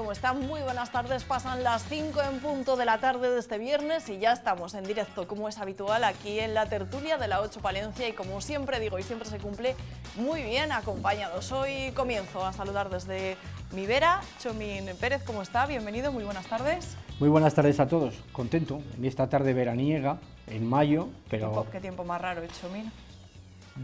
¿Cómo están? Muy buenas tardes, pasan las 5 en punto de la tarde de este viernes y ya estamos en directo, como es habitual, aquí en la tertulia de la 8 Palencia y como siempre digo y siempre se cumple, muy bien acompañados. Hoy comienzo a saludar desde mi vera, Chomín Pérez, ¿cómo está? Bienvenido, muy buenas tardes. Muy buenas tardes a todos, contento en esta tarde veraniega, en mayo, pero... ¿Qué tiempo más raro, Chomín?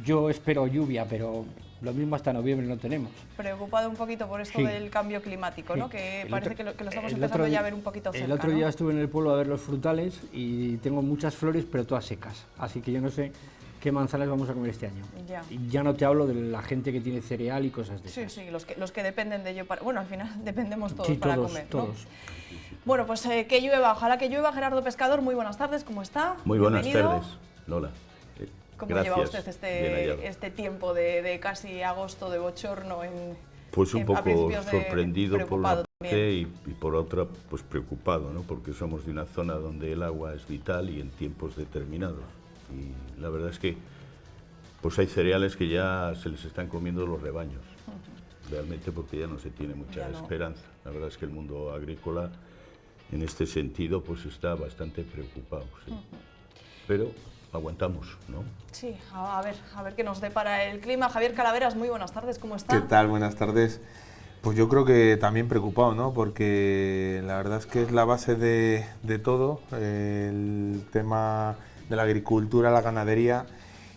Yo espero lluvia, pero lo mismo hasta noviembre no tenemos. Preocupado un poquito por esto del cambio climático, ¿no? Que parece que lo estamos empezando ya a ver un poquito cerca, El otro día ¿no? estuve en el pueblo a ver los frutales y tengo muchas flores, pero todas secas, así que yo no sé qué manzanas vamos a comer este año. Ya. Y ya no te hablo de la gente que tiene cereal y cosas de esas. Sí, los que dependen de ello para... Bueno, al final dependemos todos Sí, para todos, comer, ¿no? todos. Bueno, pues que llueva, ojalá que llueva. Gerardo Pescador, muy buenas tardes, ¿cómo está? Muy buenas Bienvenido. tardes, Lola. ¿Cómo Gracias, lleva usted este tiempo de casi agosto de bochorno? Pues un poco sorprendido por una parte y por otra pues preocupado, ¿no? Porque somos de una zona donde el agua es vital y en tiempos determinados. Y la verdad es que pues hay cereales que ya se les están comiendo los rebaños, realmente porque ya no se tiene mucha esperanza. La verdad es que el mundo agrícola en este sentido pues está bastante preocupado, sí. Pero aguantamos, ¿no? Sí, a ver qué nos depara el clima. Javier Calaveras, muy buenas tardes, ¿cómo está? ¿Qué tal? Buenas tardes. Pues yo creo que también preocupado, ¿no? Porque la verdad es que es la base de todo, el tema de la agricultura, la ganadería,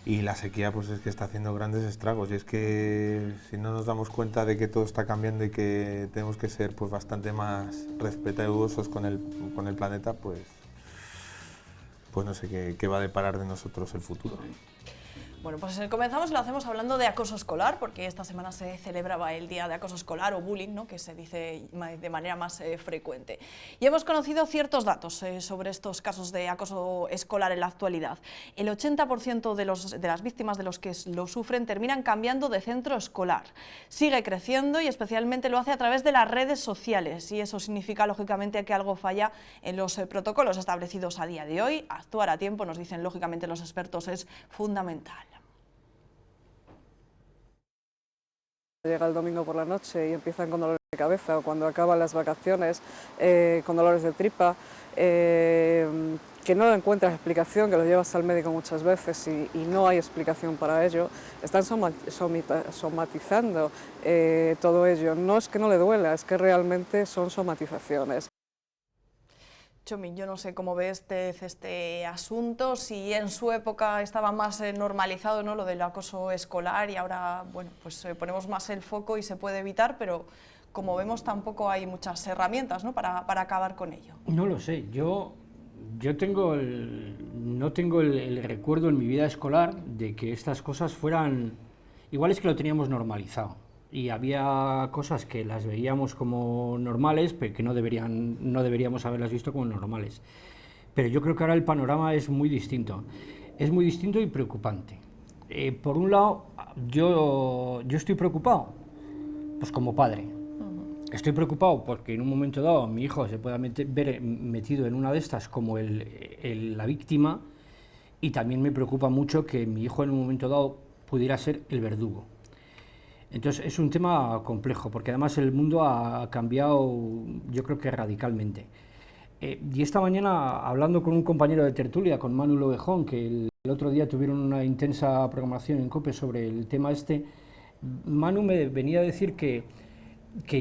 y la sequía pues es que está haciendo grandes estragos. Y es que si no nos damos cuenta de que todo está cambiando y que tenemos que ser pues bastante más respetuosos con el planeta, pues no sé qué va a deparar de nosotros el futuro. Bueno, pues comenzamos y lo hacemos hablando de acoso escolar, porque esta semana se celebraba el Día de Acoso Escolar o Bullying, ¿no? Que se dice de manera más frecuente. Y hemos conocido ciertos datos sobre estos casos de acoso escolar en la actualidad. El 80% de las víctimas de los que lo sufren terminan cambiando de centro escolar. Sigue creciendo y especialmente lo hace a través de las redes sociales, y eso significa lógicamente que algo falla en los protocolos establecidos a día de hoy. Actuar a tiempo, nos dicen lógicamente los expertos, es fundamental. Llega el domingo por la noche y empiezan con dolores de cabeza, o cuando acaban las vacaciones con dolores de tripa, que no encuentras explicación, que lo llevas al médico muchas veces y no hay explicación para ello, están somatizando todo ello. No es que no le duela, es que realmente son somatizaciones. Chomín, yo no sé cómo ves este asunto, si en su época estaba más normalizado, ¿no?, lo del acoso escolar, y ahora bueno, pues ponemos más el foco y se puede evitar, pero como vemos tampoco hay muchas herramientas, ¿no?, para acabar con ello. No lo sé, yo no tengo el recuerdo en mi vida escolar de que estas cosas fueran... Igual es que lo teníamos normalizado. Y había cosas que las veíamos como normales, pero que no deberíamos haberlas visto como normales. Pero yo creo que ahora el panorama es muy distinto y preocupante. Por un lado, yo estoy preocupado, pues como padre. Estoy preocupado porque en un momento dado mi hijo se pueda ver metido en una de estas como la víctima, y también me preocupa mucho que mi hijo en un momento dado pudiera ser el verdugo. Entonces es un tema complejo, porque además el mundo ha cambiado, yo creo que radicalmente. Y esta mañana, hablando con un compañero de tertulia, con Manu Lovejón, que el otro día tuvieron una intensa programación en COPE sobre el tema este, Manu me venía a decir que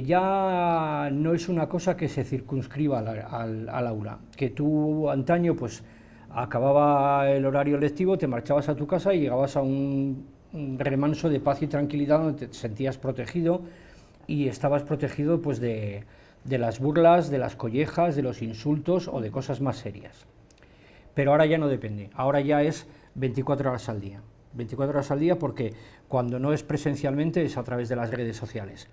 ya no es una cosa que se circunscriba al aula, que tú antaño pues acababa el horario lectivo, te marchabas a tu casa y llegabas a un remanso de paz y tranquilidad donde te sentías protegido, y estabas protegido pues de las burlas, de las collejas, de los insultos o de cosas más serias. Pero ahora ya no depende, ahora ya es 24 horas al día. 24 horas al día, porque cuando no es presencialmente es a través de las redes sociales.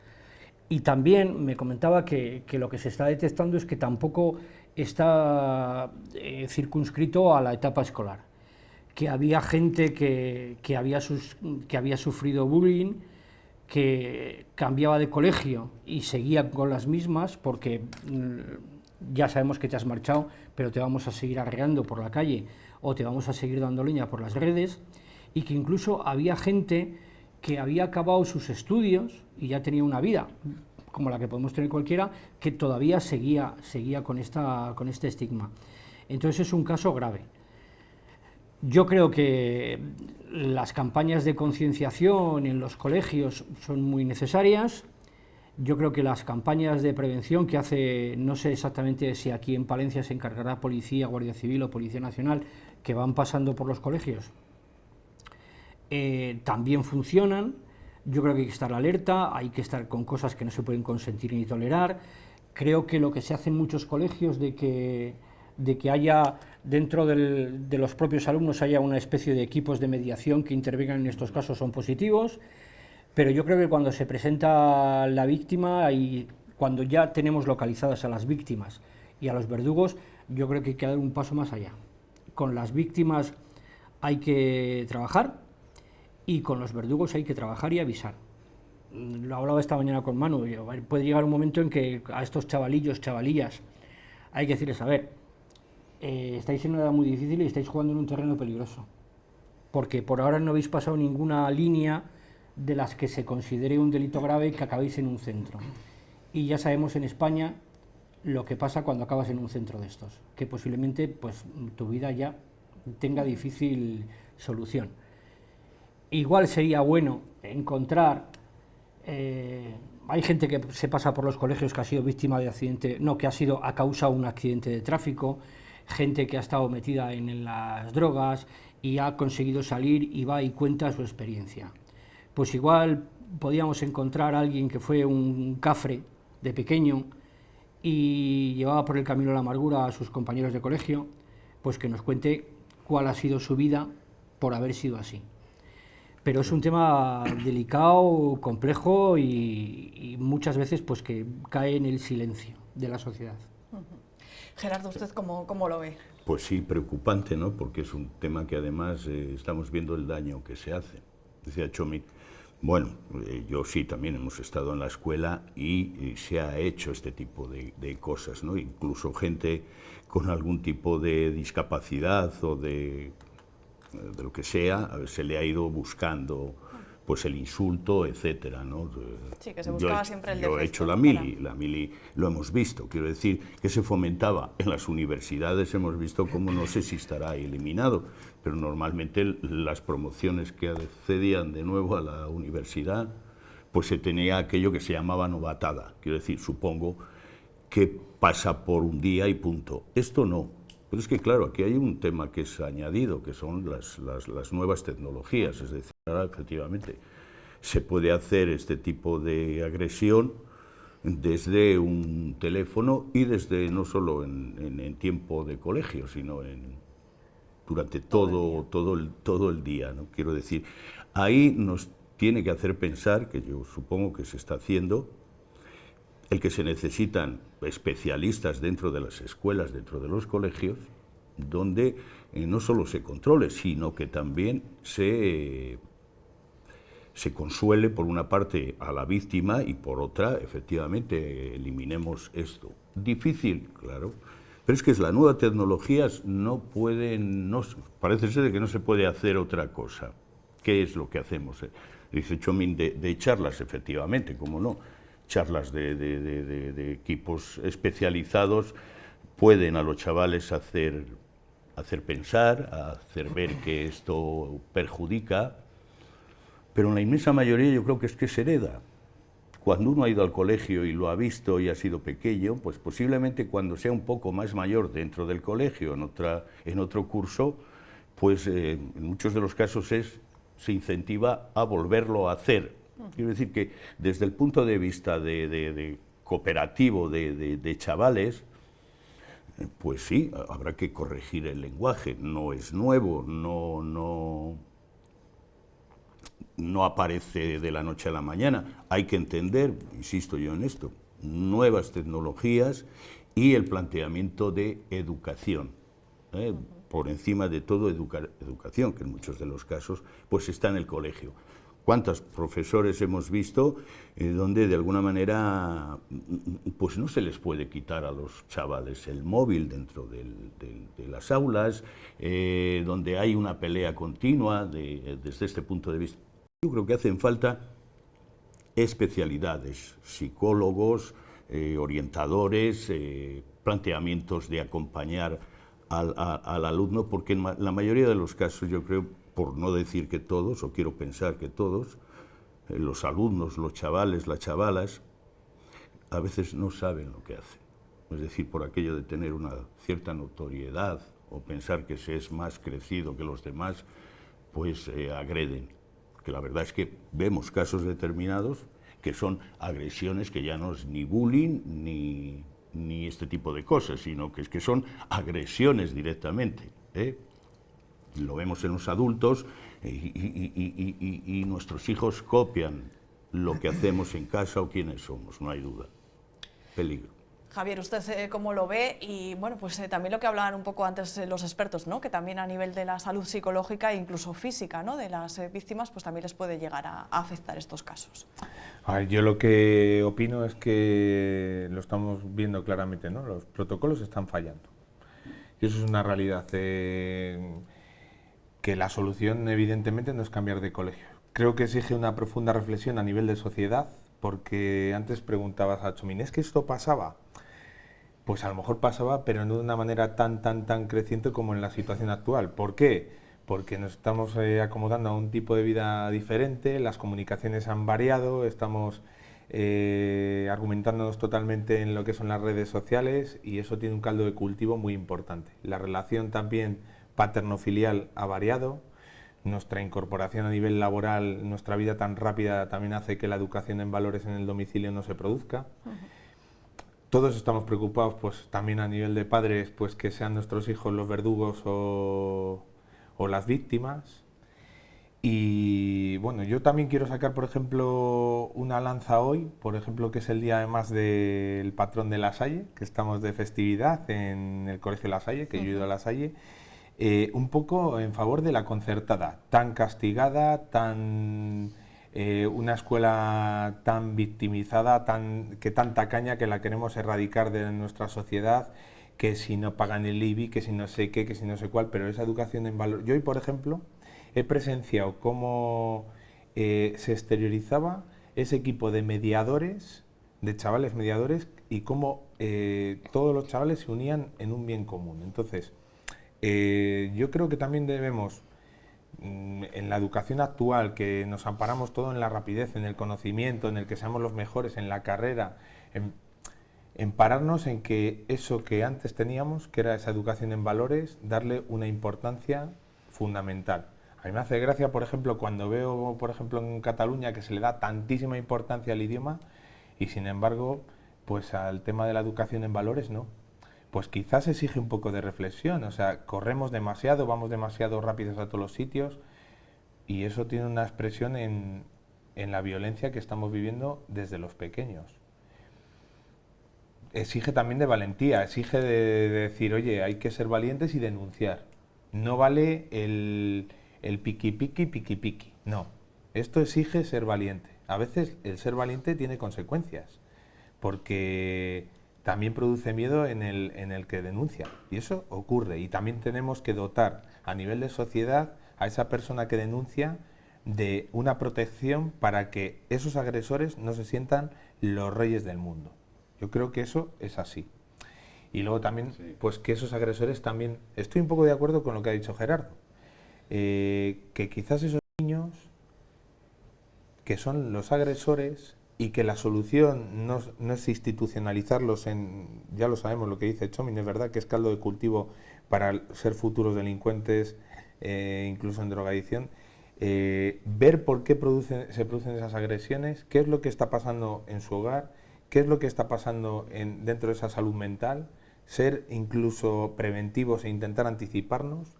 Y también me comentaba que lo que se está detectando es que tampoco está circunscrito a la etapa escolar, que había gente que había sufrido bullying, que cambiaba de colegio y seguía con las mismas, porque ya sabemos que te has marchado, pero te vamos a seguir arreando por la calle o te vamos a seguir dando leña por las redes, y que incluso había gente que había acabado sus estudios y ya tenía una vida, como la que podemos tener cualquiera, que todavía seguía con este estigma. Entonces es un caso grave. Yo creo que las campañas de concienciación en los colegios son muy necesarias. Yo creo que las campañas de prevención que hace, no sé exactamente si aquí en Palencia se encargará Policía, Guardia Civil o Policía Nacional, que van pasando por los colegios, también funcionan. Yo creo que hay que estar alerta, hay que estar con cosas que no se pueden consentir ni tolerar. Creo que lo que se hace en muchos colegios de que haya dentro de los propios alumnos haya una especie de equipos de mediación que intervengan en estos casos son positivos, pero yo creo que cuando se presenta la víctima y cuando ya tenemos localizadas a las víctimas y a los verdugos, yo creo que hay que dar un paso más allá. Con las víctimas hay que trabajar y con los verdugos hay que trabajar y avisar. Lo hablaba esta mañana con Manu, puede llegar un momento en que a estos chavalillos, chavalillas, hay que decirles, a ver, estáis en una edad muy difícil y estáis jugando en un terreno peligroso, porque por ahora no habéis pasado ninguna línea de las que se considere un delito grave que acabéis en un centro. Y ya sabemos en España lo que pasa cuando acabas en un centro de estos, que posiblemente pues, tu vida ya tenga difícil solución. Igual sería bueno encontrar, hay gente que se pasa por los colegios que ha sido víctima de accidente, no, que ha sido a causa de un accidente de tráfico, gente que ha estado metida en las drogas y ha conseguido salir y va y cuenta su experiencia. Pues igual podíamos encontrar a alguien que fue un cafre de pequeño y llevaba por el camino de la amargura a sus compañeros de colegio, pues que nos cuente cuál ha sido su vida por haber sido así. Pero es un tema delicado, complejo y muchas veces pues que cae en el silencio de la sociedad. Gerardo, ¿usted cómo lo ve? Pues sí, preocupante, ¿no? Porque es un tema que además estamos viendo el daño que se hace. Decía Txomin, bueno, yo sí, también hemos estado en la escuela y se ha hecho este tipo de cosas, ¿no? Incluso gente con algún tipo de discapacidad o de lo que sea, se le ha ido buscando pues el insulto, etcétera, ¿no? Sí, que se buscaba siempre el defecto. Yo he hecho la mili lo hemos visto, quiero decir que se fomentaba en las universidades, hemos visto cómo, no sé si estará eliminado, pero normalmente las promociones que accedían de nuevo a la universidad, pues se tenía aquello que se llamaba novatada, quiero decir, supongo que pasa por un día y punto. Esto no. Pero es que, claro, aquí hay un tema que es añadido, que son las nuevas tecnologías, es decir, ahora efectivamente se puede hacer este tipo de agresión desde un teléfono y desde no solo en tiempo de colegio, sino durante todo el día, ¿no? Quiero decir, ahí nos tiene que hacer pensar, que yo supongo que se está haciendo, el que se necesitan especialistas dentro de las escuelas, dentro de los colegios, donde no solo se controle, sino que también se consuele por una parte a la víctima y por otra, efectivamente, eliminemos esto. Difícil, claro, pero es que las nuevas tecnologías no pueden, parece ser que no se puede hacer otra cosa. ¿Qué es lo que hacemos? Dice Txomin de charlas, efectivamente, cómo no. Charlas de equipos especializados pueden a los chavales hacer pensar, hacer ver que esto perjudica, pero en la inmensa mayoría yo creo que es que se hereda. Cuando uno ha ido al colegio y lo ha visto y ha sido pequeño, pues posiblemente cuando sea un poco más mayor dentro del colegio, en otro curso, pues en muchos de los casos se incentiva a volverlo a hacer. Quiero decir que desde el punto de vista de cooperativo de chavales, pues sí, habrá que corregir el lenguaje, no es nuevo, no aparece de la noche a la mañana, hay que entender, insisto yo en esto, nuevas tecnologías y el planteamiento de educación, por encima de todo educación, que en muchos de los casos pues está en el colegio. ¿Cuántos profesores hemos visto donde de alguna manera pues no se les puede quitar a los chavales el móvil dentro de las aulas, donde hay una pelea continua desde este punto de vista? Yo creo que hacen falta especialidades, psicólogos, orientadores, planteamientos de acompañar al alumno, porque en la mayoría de los casos, yo creo, por no decir que todos, o quiero pensar que todos, los alumnos, los chavales, las chavalas, a veces no saben lo que hacen. Es decir, por aquello de tener una cierta notoriedad o pensar que se es más crecido que los demás, pues agreden. Que la verdad es que vemos casos determinados que son agresiones que ya no es ni bullying ni este tipo de cosas, sino que es que son agresiones directamente, ¿eh? Lo vemos en los adultos y nuestros hijos copian lo que hacemos en casa o quiénes somos, no hay duda. Peligro. Javier, ¿usted cómo lo ve? Y bueno, pues también lo que hablaban un poco antes los expertos, ¿no? Que también a nivel de la salud psicológica e incluso física, ¿no? De las víctimas, pues también les puede llegar a afectar estos casos. A ver, yo lo que opino es que lo estamos viendo claramente, ¿no? Los protocolos están fallando. Y eso es una realidad, que la solución evidentemente no es cambiar de colegio. Creo que exige una profunda reflexión a nivel de sociedad, porque antes preguntabas a Chomín, ¿es que esto pasaba? Pues a lo mejor pasaba, pero no de una manera tan creciente como en la situación actual. ¿Por qué? Porque nos estamos acomodando a un tipo de vida diferente, las comunicaciones han variado, estamos argumentándonos totalmente en lo que son las redes sociales y eso tiene un caldo de cultivo muy importante. La relación también paterno-filial ha variado, nuestra incorporación a nivel laboral, nuestra vida tan rápida también hace que la educación en valores en el domicilio no se produzca. Todos estamos preocupados, pues también a nivel de padres, pues que sean nuestros hijos los verdugos o las víctimas. Y bueno, yo también quiero sacar, por ejemplo, una lanza hoy, por ejemplo, que es el día además del patrón de La Salle, que estamos de festividad en el Colegio La Salle, que yo he ido a La Salle, un poco en favor de la concertada, tan castigada, una escuela tan victimizada, que tan tacaña, que la queremos erradicar de nuestra sociedad, que si no pagan el IBI, que si no sé qué, que si no sé cuál, pero esa educación en valor. Yo hoy, por ejemplo, he presenciado cómo se exteriorizaba ese equipo de mediadores, de chavales mediadores, y cómo todos los chavales se unían en un bien común. Entonces, yo creo que también debemos, en la educación actual, que nos amparamos todo en la rapidez, en el conocimiento, en el que seamos los mejores en la carrera, en pararnos en que eso que antes teníamos, que era esa educación en valores, darle una importancia fundamental. A mí me hace gracia, por ejemplo, cuando veo, por ejemplo, en Cataluña que se le da tantísima importancia al idioma y, sin embargo, pues al tema de la educación en valores no. Pues quizás exige un poco de reflexión, o sea, corremos demasiado, vamos demasiado rápidos a todos los sitios y eso tiene una expresión en la violencia que estamos viviendo desde los pequeños. Exige también de valentía, exige de decir, oye, hay que ser valientes y denunciar. No vale el piqui piqui, no. Esto exige ser valiente. A veces el ser valiente tiene consecuencias, porque también produce miedo en el que denuncia, y eso ocurre, y también tenemos que dotar a nivel de sociedad a esa persona que denuncia de una protección para que esos agresores no se sientan los reyes del mundo. Yo creo que eso es así. Y luego también, pues que esos agresores también, estoy un poco de acuerdo con lo que ha dicho Gerardo, que quizás esos niños que son los agresores y que la solución no es institucionalizarlos en, ya lo sabemos lo que dice Chomín, es verdad que es caldo de cultivo para ser futuros delincuentes, incluso en drogadicción, ver por qué se producen esas agresiones, qué es lo que está pasando en su hogar, qué es lo que está pasando dentro de esa salud mental, ser incluso preventivos e intentar anticiparnos,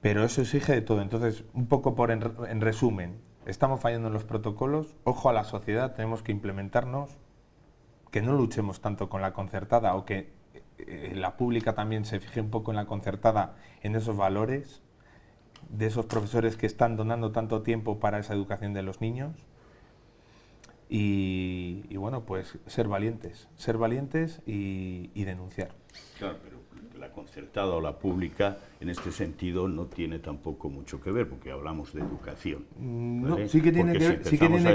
pero eso exige de todo. Entonces, un poco en resumen, estamos fallando en los protocolos, ojo a la sociedad, tenemos que implementarnos, que no luchemos tanto con la concertada o que la pública también se fije un poco en la concertada, en esos valores de esos profesores que están donando tanto tiempo para esa educación de los niños y bueno, pues ser valientes y denunciar. Claro, pero la concertada o la pública, en este sentido, no tiene tampoco mucho que ver, porque hablamos de educación. ¿vale? No, sí que tiene que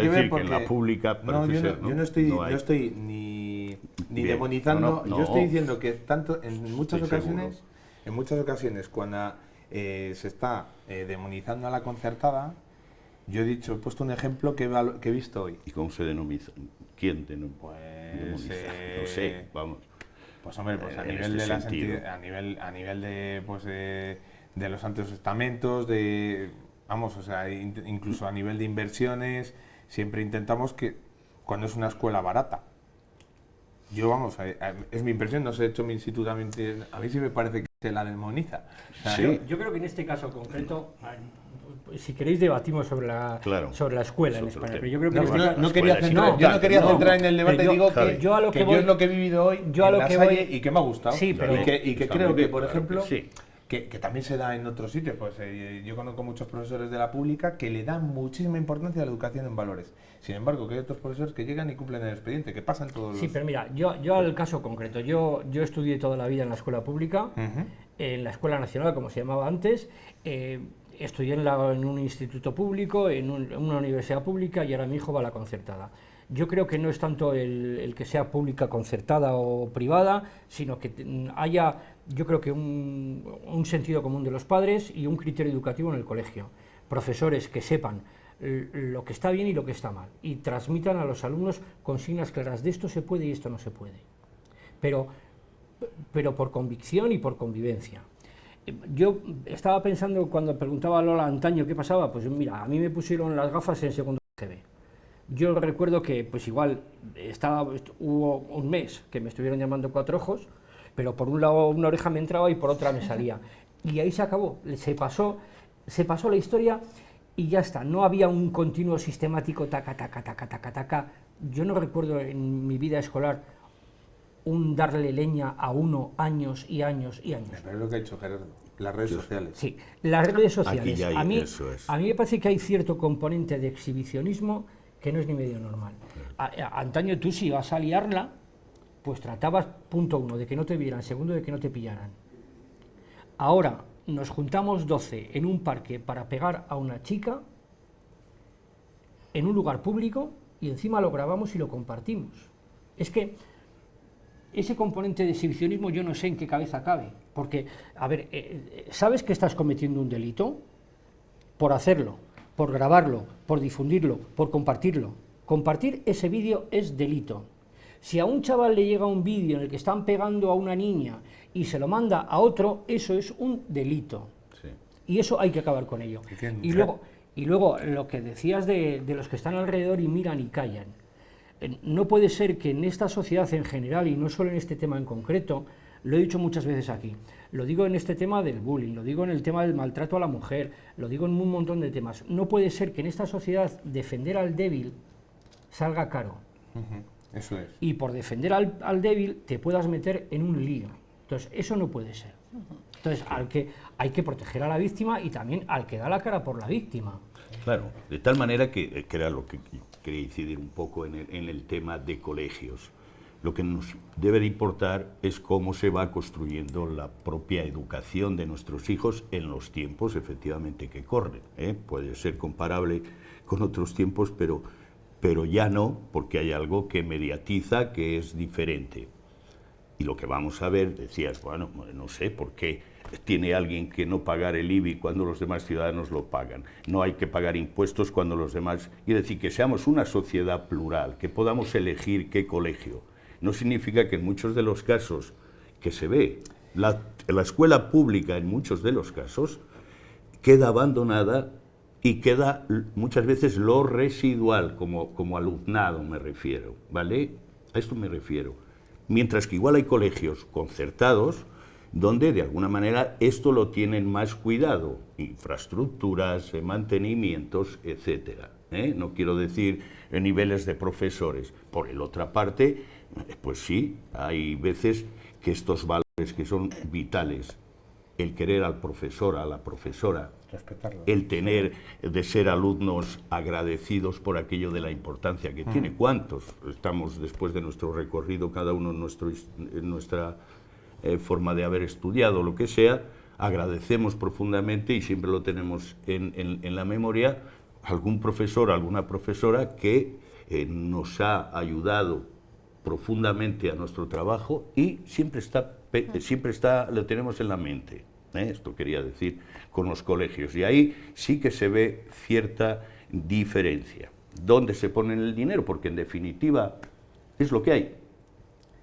ver, porque en la pública no, yo no estoy ni demonizando, yo estoy diciendo que tanto en muchas ocasiones cuando se está demonizando a la concertada, yo he puesto un ejemplo que he visto hoy. ¿Y cómo se denomina? ¿Quién demoniza? No sé, vamos. Pues hombre, pues a nivel de los santos estamentos, incluso a nivel de inversiones, siempre intentamos que cuando es una escuela barata. Es mi impresión, no sé, he hecho mi instituto también, a mí sí me parece que se la demoniza. O sea, sí. Yo creo que en este caso concreto, si queréis debatimos sobre la escuela en España, pero yo creo que no quería centrar en el debate, digo que yo es lo que he vivido hoy en La Salle y que me ha gustado, y que creo que, por ejemplo, que también se da en otros sitios. Pues yo conozco muchos profesores de la pública que le dan muchísima importancia a la educación en valores. Sin embargo, que hay otros profesores que llegan y cumplen el expediente, que pasan todos los... Sí, pero mira, yo al caso concreto, yo estudié toda la vida en la escuela pública, en la Escuela Nacional, como se llamaba antes, estudié en un instituto público, en una universidad pública, y ahora mi hijo va a la concertada. Yo creo que no es tanto el que sea pública, concertada o privada, sino que haya, yo creo que un sentido común de los padres y un criterio educativo en el colegio. Profesores que sepan lo que está bien y lo que está mal, y transmitan a los alumnos consignas claras de esto se puede y esto no se puede. Pero por convicción y por convivencia. Yo estaba pensando, cuando preguntaba a Lola antaño qué pasaba, pues mira, a mí me pusieron las gafas en segundo GB. Yo recuerdo que pues igual hubo un mes que me estuvieron llamando cuatro ojos, pero por un lado una oreja me entraba y por otra me salía. Y ahí se acabó, se pasó la historia y ya está. No había un continuo sistemático taca, taca, taca, taca, taca. Yo no recuerdo en mi vida escolar un darle leña a uno años y años y años. Pero es lo que ha hecho Gerardo, las redes sociales. Sí, las redes sociales. Aquí ya hay, eso es. A mí me parece que hay cierto componente de exhibicionismo que no es ni medio normal. Antaño tú, si ibas a liarla, pues tratabas, punto uno, de que no te vieran, segundo, de que no te pillaran. Ahora nos juntamos 12 en un parque para pegar a una chica en un lugar público y encima lo grabamos y lo compartimos. Es que ese componente de exhibicionismo yo no sé en qué cabeza cabe, porque, a ver, ¿sabes que estás cometiendo un delito? Por hacerlo, por grabarlo, por difundirlo, por compartirlo. Compartir ese vídeo es delito. Si a un chaval le llega un vídeo en el que están pegando a una niña y se lo manda a otro, eso es un delito. Sí. Y eso hay que acabar con ello. Y luego lo que decías de los que están alrededor y miran y callan. No puede ser que en esta sociedad en general, y no solo en este tema en concreto, lo he dicho muchas veces aquí, lo digo en este tema del bullying, lo digo en el tema del maltrato a la mujer, lo digo en un montón de temas. No puede ser que en esta sociedad defender al débil salga caro. Eso es. Y por defender al débil te puedas meter en un lío. Entonces, eso no puede ser. Entonces, hay que proteger a la víctima y también al que da la cara por la víctima. Claro, de tal manera que era lo que quería incidir un poco en el tema de colegios. Lo que nos debe de importar es cómo se va construyendo la propia educación de nuestros hijos en los tiempos, efectivamente, que corren. Puede ser comparable con otros tiempos, pero ya no, porque hay algo que mediatiza, que es diferente. Y lo que vamos a ver, decías, bueno, no sé por qué tiene alguien que no pagar el IBI cuando los demás ciudadanos lo pagan. No hay que pagar impuestos cuando los demás... Es decir, que seamos una sociedad plural, que podamos elegir qué colegio. No significa que en muchos de los casos que se ve, la escuela pública en muchos de los casos queda abandonada y queda muchas veces lo residual, como alumnado me refiero, ¿vale? A esto me refiero. Mientras que igual hay colegios concertados donde de alguna manera esto lo tienen más cuidado, infraestructuras, mantenimientos, etcétera. No quiero decir niveles de profesores. Por la otra parte, pues sí, hay veces que estos valores que son vitales, el querer al profesor, a la profesora, respetarlo, el tener de ser alumnos agradecidos por aquello de la importancia que tiene. ¿Cuántos estamos después de nuestro recorrido, cada uno en nuestra forma de haber estudiado, lo que sea, agradecemos profundamente, y siempre lo tenemos en la memoria, algún profesor, alguna profesora que nos ha ayudado profundamente a nuestro trabajo, y siempre lo tenemos en la mente. Esto quería decir con los colegios, y ahí sí que se ve cierta diferencia. ¿Dónde se pone el dinero? Porque en definitiva es lo que hay.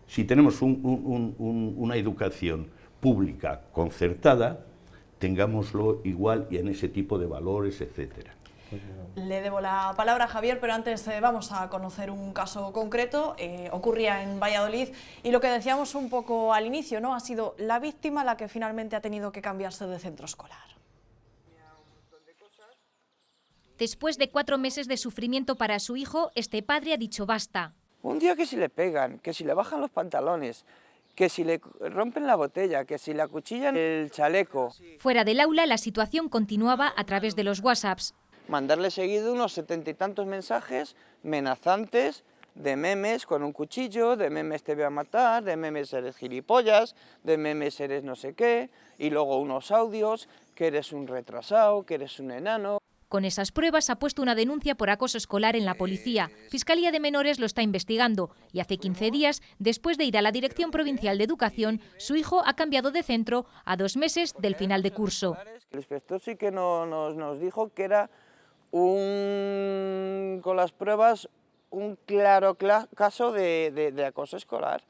Si tenemos una educación pública concertada, tengámoslo igual y en ese tipo de valores, etcétera. Le debo la palabra a Javier, pero antes vamos a conocer un caso concreto. Ocurría en Valladolid, y lo que decíamos un poco al inicio, ¿no? Ha sido la víctima la que finalmente ha tenido que cambiarse de centro escolar. Después de 4 meses de sufrimiento para su hijo, este padre ha dicho basta. Un día que si le pegan, que si le bajan los pantalones, que si le rompen la botella, que si le acuchillan el chaleco. Fuera del aula, la situación continuaba a través de los WhatsApps. Mandarle seguido unos 70 y tantos mensajes amenazantes, de memes con un cuchillo, de memes te voy a matar, de memes eres gilipollas, de memes eres no sé qué, y luego unos audios, que eres un retrasado, que eres un enano. Con esas pruebas ha puesto una denuncia por acoso escolar en la policía. Fiscalía de Menores lo está investigando, y hace 15 días, después de ir a la Dirección Provincial de Educación, su hijo ha cambiado de centro a 2 meses del final de curso. El inspector sí que nos dijo que era con las pruebas un claro caso de acoso escolar.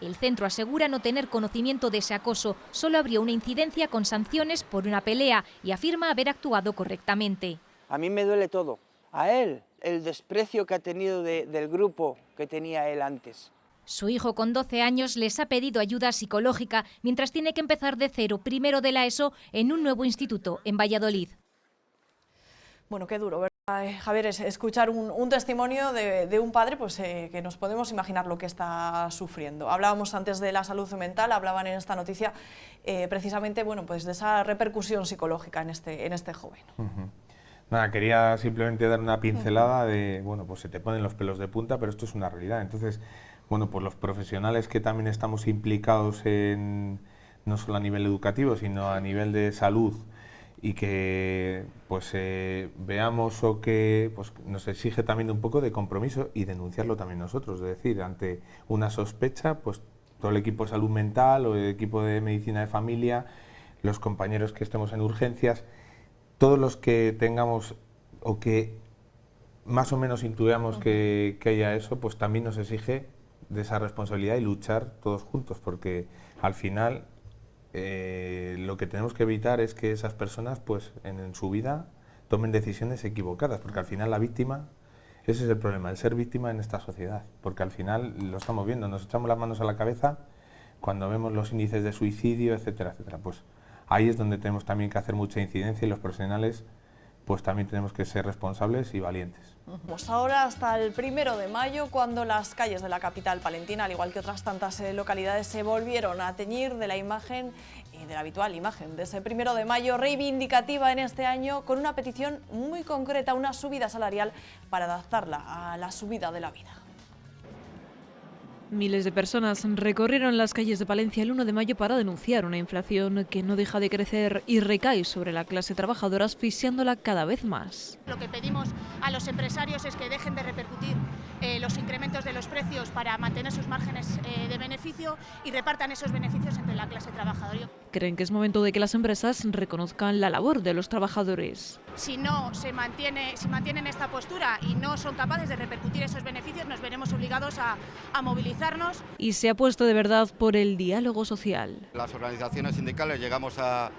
El centro asegura no tener conocimiento de ese acoso, solo abrió una incidencia con sanciones por una pelea y afirma haber actuado correctamente. A mí me duele todo. A él, el desprecio que ha tenido del grupo que tenía él antes. Su hijo con 12 años les ha pedido ayuda psicológica mientras tiene que empezar de cero, primero de la ESO, en un nuevo instituto en Valladolid. Bueno, qué duro, ¿verdad, Javier? Es escuchar un testimonio de un padre, pues, que nos podemos imaginar lo que está sufriendo. Hablábamos antes de la salud mental, hablaban en esta noticia precisamente, bueno, pues de esa repercusión psicológica en este joven. Nada, quería simplemente dar una pincelada de, bueno, pues se te ponen los pelos de punta, pero esto es una realidad. Entonces, bueno, pues los profesionales que también estamos implicados no solo a nivel educativo, sino a nivel de salud, y que pues veamos o que pues, nos exige también un poco de compromiso y denunciarlo también nosotros, es decir, ante una sospecha, pues todo el equipo de salud mental o el equipo de medicina de familia, los compañeros que estemos en urgencias, todos los que tengamos o que más o menos intuyamos que haya eso, pues también nos exige de esa responsabilidad y luchar todos juntos, porque al final lo que tenemos que evitar es que esas personas pues en su vida tomen decisiones equivocadas, porque al final la víctima, ese es el problema, el ser víctima en esta sociedad, porque al final lo estamos viendo, nos echamos las manos a la cabeza cuando vemos los índices de suicidio, etcétera, etcétera. Pues ahí es donde tenemos también que hacer mucha incidencia, y los profesionales pues también tenemos que ser responsables y valientes. Pues ahora hasta el 1 de mayo, cuando las calles de la capital palentina, al igual que otras tantas localidades, se volvieron a teñir de la imagen, de la habitual imagen de ese 1 de mayo, reivindicativa en este año, con una petición muy concreta, una subida salarial para adaptarla a la subida de la vida. Miles de personas recorrieron las calles de Palencia el 1 de mayo para denunciar una inflación que no deja de crecer y recae sobre la clase trabajadora, asfixiándola cada vez más. Lo que pedimos a los empresarios es que dejen de repercutir los incrementos de los precios para mantener sus márgenes de beneficio y repartan esos beneficios entre la clase trabajadora. Creen que es momento de que las empresas reconozcan la labor de los trabajadores. Si mantienen esta postura y no son capaces de repercutir esos beneficios, nos veremos obligados a movilizarnos. Y se ha puesto de verdad por el diálogo social. Las organizaciones sindicales llegamos a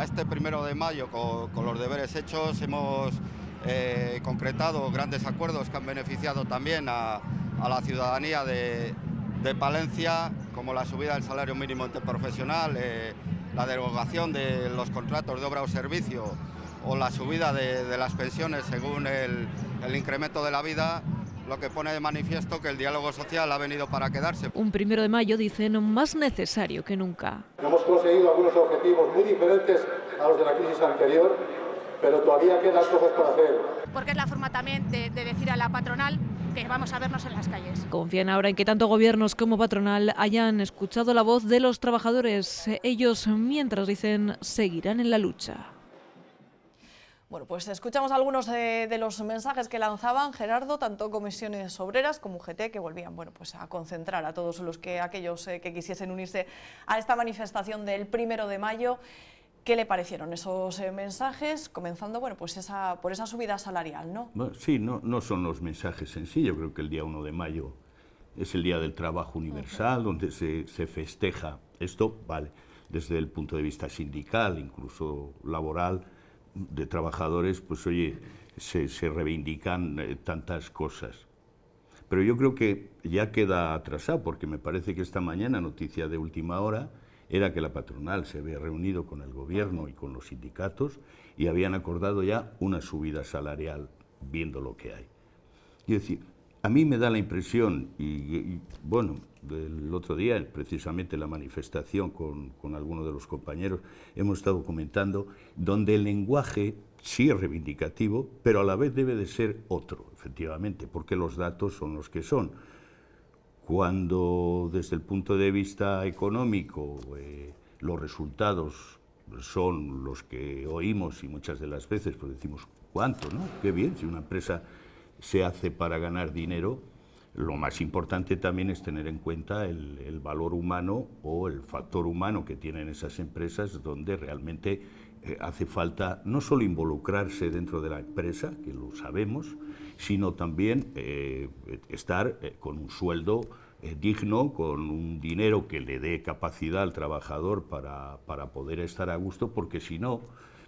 este 1 de mayo con los deberes hechos. Hemos concretado grandes acuerdos que han beneficiado también a la ciudadanía de Palencia, como la subida del salario mínimo interprofesional, la derogación de los contratos de obra o servicio o la subida de las pensiones según el incremento de la vida, lo que pone de manifiesto que el diálogo social ha venido para quedarse. Un 1 de mayo, dicen, más necesario que nunca. Hemos conseguido algunos objetivos muy diferentes a los de la crisis anterior, pero todavía quedan cosas por hacer. Porque es la forma también de decir a la patronal que vamos a vernos en las calles. Confían ahora en que tanto gobiernos como patronal hayan escuchado la voz de los trabajadores. Ellos, mientras dicen, seguirán en la lucha. Bueno, pues escuchamos algunos de los mensajes que lanzaban, Gerardo, tanto comisiones obreras como UGT, que volvían, bueno, pues a concentrar a todos aquellos que quisiesen unirse a esta manifestación del 1 de mayo. ¿Qué le parecieron esos mensajes? Comenzando, bueno, pues por esa subida salarial, ¿no? Bueno, sí, no son los mensajes en sí. Yo creo que el día 1 de mayo es el Día del Trabajo Universal, donde se festeja esto, vale, desde el punto de vista sindical, incluso laboral, de trabajadores, pues oye, se reivindican tantas cosas. Pero yo creo que ya queda atrasado, porque me parece que esta mañana, noticia de última hora, era que la patronal se había reunido con el gobierno y con los sindicatos y habían acordado ya una subida salarial, viendo lo que hay. Es decir, a mí me da la impresión, y bueno, el otro día, precisamente en la manifestación con algunos de los compañeros, hemos estado comentando, donde el lenguaje sí es reivindicativo, pero a la vez debe de ser otro, efectivamente, porque los datos son los que son. Cuando desde el punto de vista económico los resultados son los que oímos y muchas de las veces pues decimos, ¿cuánto? ¿No? Qué bien, si una empresa se hace para ganar dinero, lo más importante también es tener en cuenta el valor humano o el factor humano que tienen esas empresas, donde realmente hace falta no solo involucrarse dentro de la empresa, que lo sabemos, sino también estar con un sueldo digno, con un dinero que le dé capacidad al trabajador para poder estar a gusto, porque si no,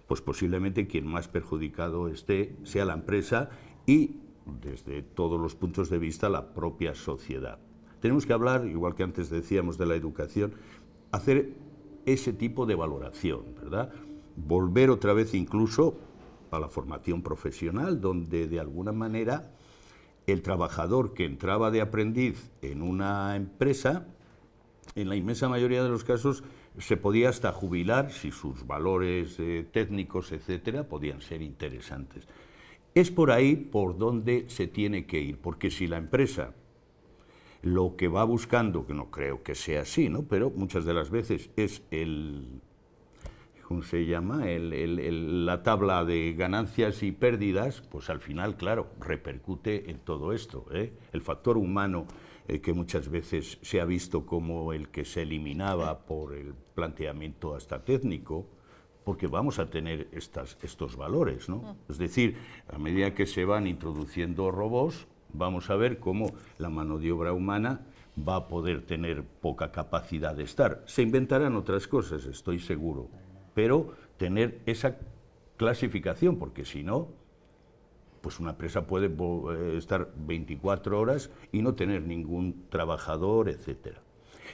pues posiblemente quien más perjudicado esté sea la empresa y, desde todos los puntos de vista, la propia sociedad. Tenemos que hablar, igual que antes decíamos de la educación, hacer ese tipo de valoración, ¿verdad? Volver otra vez incluso a la formación profesional, donde de alguna manera el trabajador que entraba de aprendiz en una empresa, en la inmensa mayoría de los casos, se podía hasta jubilar si sus valores técnicos, etcétera, podían ser interesantes. Es por ahí por donde se tiene que ir, porque si la empresa lo que va buscando, que no creo que sea así, ¿no?, pero muchas de las veces es ¿cómo se llama?, la tabla de ganancias y pérdidas, pues al final, claro, repercute en todo esto, ¿eh? El factor humano, que muchas veces se ha visto como el que se eliminaba por el planteamiento hasta técnico, porque vamos a tener estos valores, ¿no? Es decir, a medida que se van introduciendo robots, vamos a ver cómo la mano de obra humana va a poder tener poca capacidad de estar. Se inventarán otras cosas, estoy seguro, pero tener esa clasificación, porque si no, pues una empresa puede estar 24 horas y no tener ningún trabajador, etcétera.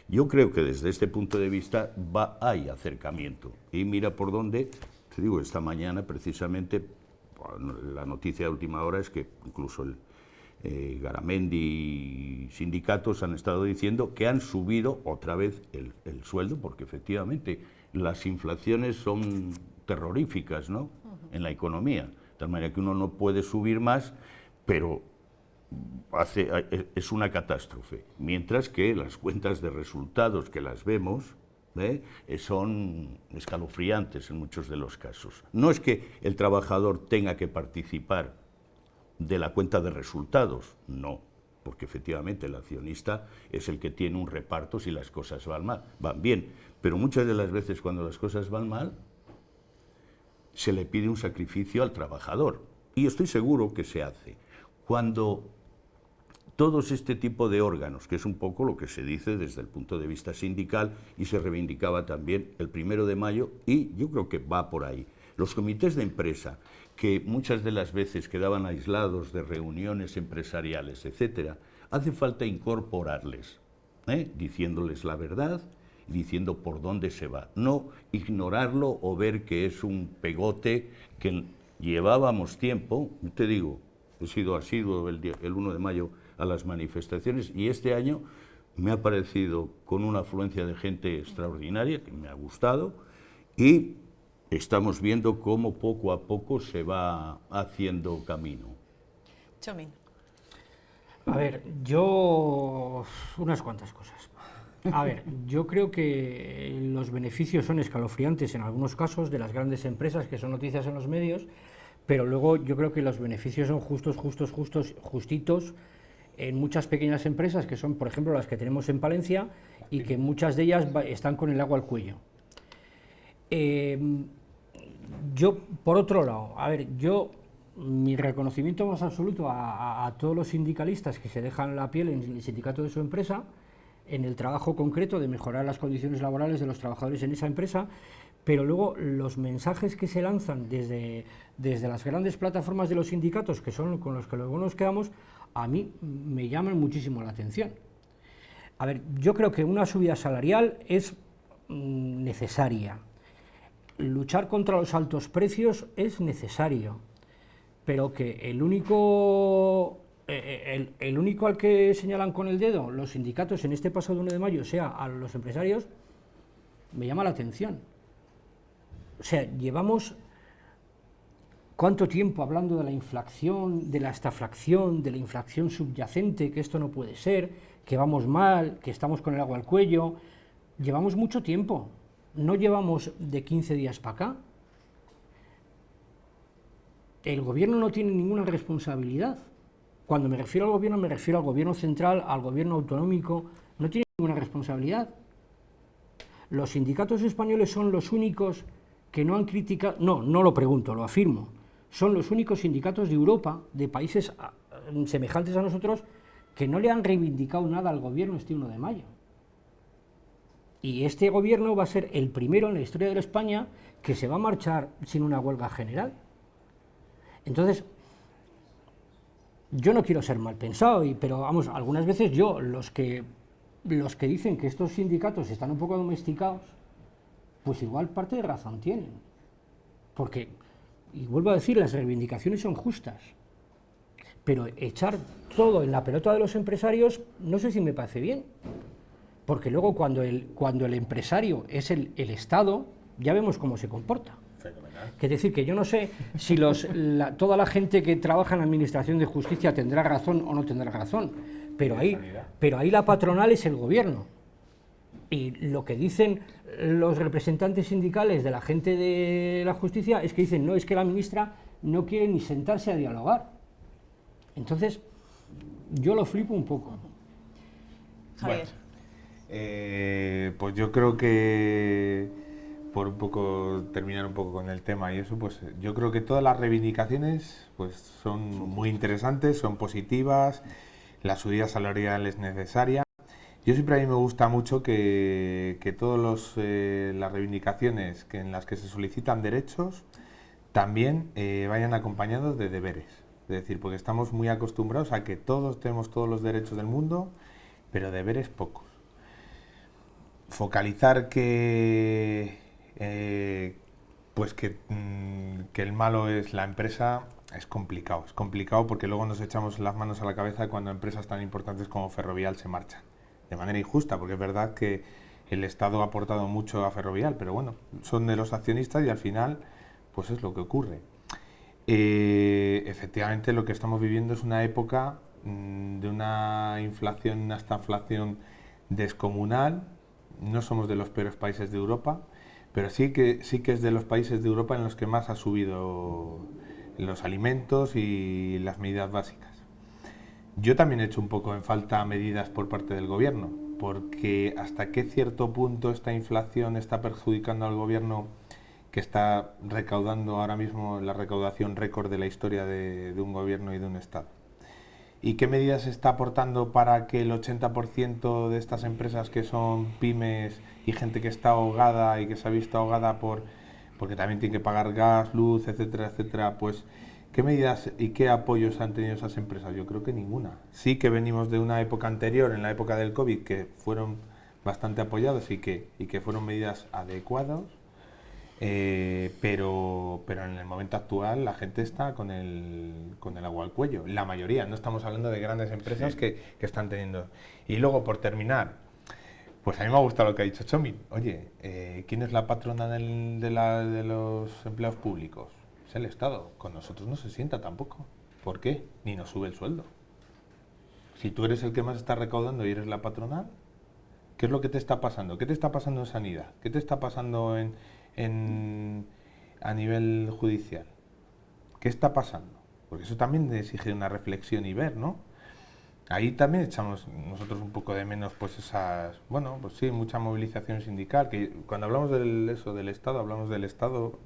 Yo creo que desde este punto de vista hay acercamiento. Y mira por dónde, te digo, esta mañana precisamente, la noticia de última hora es que incluso Garamendi y sindicatos han estado diciendo que han subido otra vez el sueldo, porque efectivamente las inflaciones son terroríficas, ¿no?, en la economía. De tal manera que uno no puede subir más, pero es una catástrofe, mientras que las cuentas de resultados que las vemos son escalofriantes en muchos de los casos. No es que el trabajador tenga que participar de la cuenta de resultados, no, porque efectivamente el accionista es el que tiene un reparto si las cosas van bien, pero muchas de las veces cuando las cosas van mal se le pide un sacrificio al trabajador, y estoy seguro que se hace. Cuando todos este tipo de órganos, que es un poco lo que se dice desde el punto de vista sindical y se reivindicaba también el 1 de mayo, y yo creo que va por ahí. Los comités de empresa, que muchas de las veces quedaban aislados de reuniones empresariales, etcétera, hace falta incorporarles, diciéndoles la verdad, diciendo por dónde se va. No ignorarlo o ver que es un pegote que llevábamos tiempo. Te digo, he sido asiduo el 1 de mayo a las manifestaciones y este año me ha parecido con una afluencia de gente extraordinaria, que me ha gustado, y estamos viendo cómo poco a poco se va haciendo camino. Chomín. A ver, yo... unas cuantas cosas. A ver, yo creo que los beneficios son escalofriantes en algunos casos de las grandes empresas que son noticias en los medios, pero luego yo creo que los beneficios son justitos en muchas pequeñas empresas que son, por ejemplo, las que tenemos en Palencia y que muchas de ellas están con el agua al cuello. Yo, por otro lado, a ver, mi reconocimiento más absoluto a todos los sindicalistas que se dejan la piel en el sindicato de su empresa, en el trabajo concreto de mejorar las condiciones laborales de los trabajadores en esa empresa, pero luego los mensajes que se lanzan desde las grandes plataformas de los sindicatos, que son con los que luego nos quedamos, a mí me llaman muchísimo la atención. A ver, yo creo que una subida salarial es necesaria. Luchar contra los altos precios es necesario, pero que el único al que señalan con el dedo los sindicatos en este pasado 1 de mayo sea a los empresarios, me llama la atención. O sea, llevamos cuánto tiempo hablando de la inflación, de la estaflación, de la inflación subyacente, que esto no puede ser, que vamos mal, que estamos con el agua al cuello. Llevamos mucho tiempo, no llevamos de 15 días para acá. El gobierno no tiene ninguna responsabilidad. Cuando me refiero al gobierno central, al gobierno autonómico, no tiene ninguna responsabilidad. Los sindicatos españoles son los únicos que no han criticado, no lo pregunto, lo afirmo, son los únicos sindicatos de Europa, de países semejantes a nosotros, que no le han reivindicado nada al gobierno este 1 de mayo. Y este gobierno va a ser el primero en la historia de España que se va a marchar sin una huelga general. Entonces, yo no quiero ser mal pensado, pero vamos, algunas veces los que dicen que estos sindicatos están un poco domesticados, pues igual parte de razón tienen. Porque, y vuelvo a decir, las reivindicaciones son justas, pero echar todo en la pelota de los empresarios no sé si me parece bien, porque luego cuando el empresario es el Estado, ya vemos cómo se comporta. Es decir, que yo no sé si toda la gente que trabaja en la Administración de Justicia tendrá razón o no tendrá razón, pero ahí la patronal es el gobierno. Y lo que dicen los representantes sindicales de la gente de la justicia es que dicen, no, es que la ministra no quiere ni sentarse a dialogar. Entonces, yo lo flipo un poco. Javier. Bueno, pues yo creo que, por un poco terminar un poco con el tema y eso, pues yo creo que todas las reivindicaciones pues son muy interesantes, son positivas, la subida salarial es necesaria. Yo siempre a mí me gusta mucho que todas las reivindicaciones en las que se solicitan derechos también vayan acompañados de deberes. Es decir, porque estamos muy acostumbrados a que todos tenemos todos los derechos del mundo, pero deberes pocos. Focalizar que el malo es la empresa es complicado porque luego nos echamos las manos a la cabeza cuando empresas tan importantes como Ferrovial se marchan. De manera injusta, porque es verdad que el Estado ha aportado mucho a Ferrovial, pero bueno, son de los accionistas y al final pues es lo que ocurre. Efectivamente lo que estamos viviendo es una época de una inflación, una estaflación descomunal. No somos de los peores países de Europa, pero sí que es de los países de Europa en los que más ha subido los alimentos y las medidas básicas. Yo también he hecho un poco en falta medidas por parte del gobierno, porque hasta qué cierto punto esta inflación está perjudicando al gobierno, que está recaudando ahora mismo la recaudación récord de la historia de un gobierno y de un Estado. ¿Y qué medidas está aportando para que el 80% de estas empresas que son pymes y gente que está ahogada y que se ha visto ahogada porque también tiene que pagar gas, luz, etcétera, etcétera, pues qué medidas y qué apoyos han tenido esas empresas? Yo creo que ninguna. Sí que venimos de una época anterior, en la época del COVID, que fueron bastante apoyados y que fueron medidas adecuadas, pero en el momento actual la gente está con el agua al cuello. La mayoría, no estamos hablando de grandes empresas que están teniendo. Y luego, por terminar, pues a mí me ha gustado lo que ha dicho Txomin. Oye, ¿quién es la patrona de los empleados públicos? Es el Estado. Con nosotros no se sienta tampoco. ¿Por qué? Ni nos sube el sueldo. Si tú eres el que más está recaudando y eres la patronal, ¿qué es lo que te está pasando? ¿Qué te está pasando en sanidad? ¿Qué te está pasando a nivel judicial? ¿Qué está pasando? Porque eso también exige una reflexión y ver, ¿no? Ahí también echamos nosotros un poco de menos pues esas, bueno, pues sí, mucha movilización sindical, que cuando hablamos del Estado, hablamos del Estado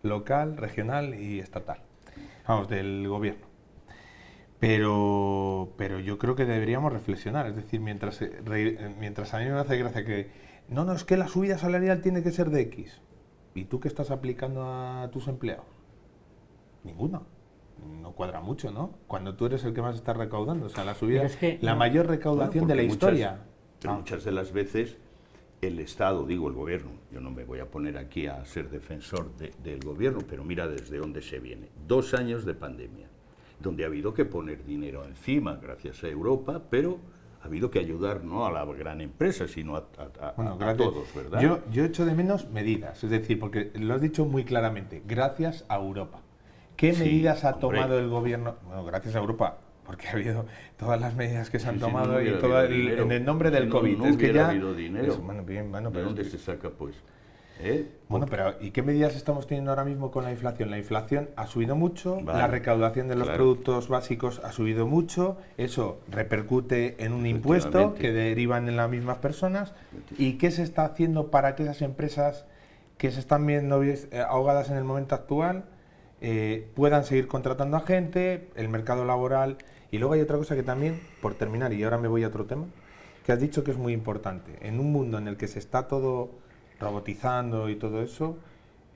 local, regional y estatal, vamos, del gobierno. Pero yo creo que deberíamos reflexionar, es decir, mientras a mí me hace gracia que, no, es que la subida salarial tiene que ser de X, ¿y tú qué estás aplicando a tus empleados? Ninguna. No cuadra mucho, ¿no? Cuando tú eres el que más está recaudando, o sea, la subida es que, la mayor recaudación de la historia. Pero muchas de las veces el Estado, digo el gobierno, yo no me voy a poner aquí a ser defensor del gobierno, pero mira desde dónde se viene. 2 años de pandemia, donde ha habido que poner dinero encima, gracias a Europa, pero ha habido que ayudar no a la gran empresa, sino a todos, ¿verdad? Yo echo de menos medidas, es decir, porque lo has dicho muy claramente, gracias a Europa. ¿Qué medidas ha tomado el gobierno? Bueno, gracias a Europa, porque ha habido todas las medidas que se han tomado y todo en el nombre del COVID. No es que ya habido dinero. Bueno, ¿De dónde se saca, pues? Bueno, pero ¿y qué medidas estamos teniendo ahora mismo con la inflación? La inflación ha subido mucho, la recaudación de los productos básicos ha subido mucho, eso repercute en un impuesto que derivan en las mismas personas. ¿Y qué se está haciendo para que esas empresas que se están viendo ahogadas en el momento actual puedan seguir contratando a gente, el mercado laboral? Y luego hay otra cosa que también, por terminar, y ahora me voy a otro tema, que has dicho que es muy importante. En un mundo en el que se está todo robotizando y todo eso,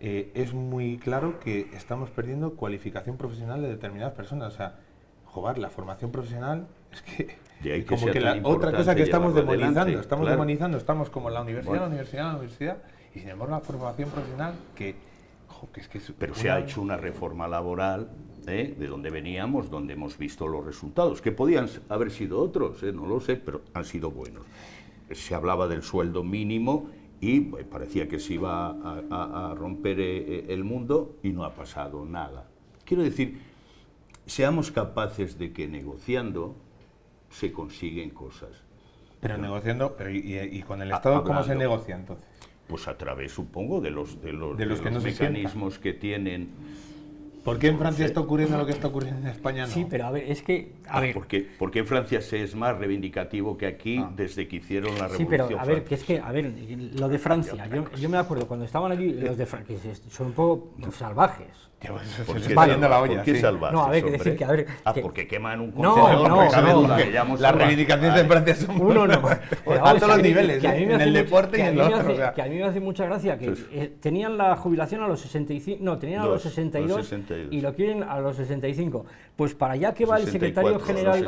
es muy claro que estamos perdiendo cualificación profesional de determinadas personas. O sea, joder, la formación profesional es que como que la otra cosa que estamos demonizando, estamos como la universidad, y sin embargo la formación profesional pero se ha hecho una reforma laboral de donde veníamos, donde hemos visto los resultados, que podían haber sido otros, no lo sé, pero han sido buenos. Se hablaba del sueldo mínimo y parecía que se iba a romper el mundo y no ha pasado nada. Quiero decir, seamos capaces de que negociando se consiguen cosas. Pero negociando, ¿y con el Estado cómo se negocia entonces? Pues a través, supongo, de los mecanismos que tienen. ¿Por qué en Francia está ocurriendo lo que está ocurriendo en España no? Sí, pero a ver, es que... Porque en Francia se es más reivindicativo que aquí desde que hicieron la Revolución Francesa. Sí, pero a ver, que es que, lo de Francia, yo me acuerdo cuando estaban allí los de Francia, que son un poco salvajes. ¿Por qué salvajes? No, a ver, que decir que, a ver... porque queman un contenedor. Las reivindicaciones de Francia son a todos los niveles, en el deporte y en el otro. Que a mí me hace mucha gracia que tenían la jubilación a los 65, no, tenían a los 62 y lo quieren a los 65. Pues para allá que va el secretario general...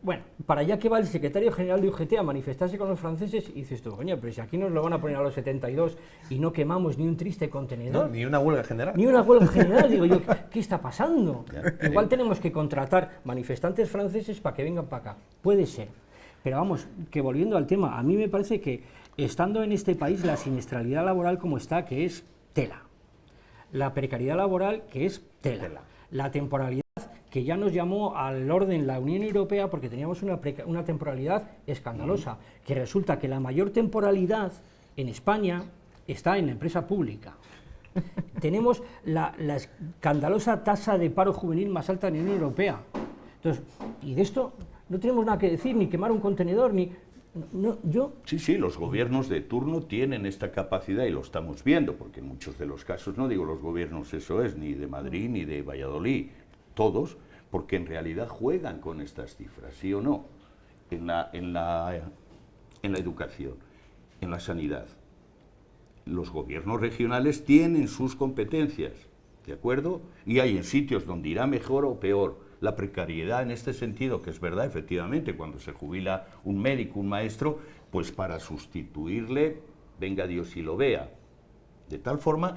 Bueno, para allá que va el secretario general de UGT a manifestarse con los franceses y dices tú, coño, pero si aquí nos lo van a poner a los 72 y no quemamos ni un triste contenedor. No, ni una huelga general. Ni una huelga general, digo yo, ¿qué está pasando? Igual tenemos que contratar manifestantes franceses para que vengan para acá. Puede ser. Pero vamos, que volviendo al tema, a mí me parece que estando en este país la siniestralidad laboral como está, que es tela. La precariedad laboral, que es tela. La temporalidad, que ya nos llamó al orden la Unión Europea porque teníamos una temporalidad escandalosa, que resulta que la mayor temporalidad en España está en la empresa pública. Tenemos la escandalosa tasa de paro juvenil más alta en la Unión Europea. Entonces, y de esto no tenemos nada que decir, ni quemar un contenedor, ni... Sí, los gobiernos de turno tienen esta capacidad y lo estamos viendo, porque en muchos de los casos, no digo los gobiernos, eso es, ni de Madrid ni de Valladolid, todos, porque en realidad juegan con estas cifras, ¿sí o no? En la educación, en la sanidad. Los gobiernos regionales tienen sus competencias, ¿de acuerdo? Y hay en sitios donde irá mejor o peor. La precariedad en este sentido, que es verdad, efectivamente, cuando se jubila un médico, un maestro, pues para sustituirle, venga Dios y lo vea. De tal forma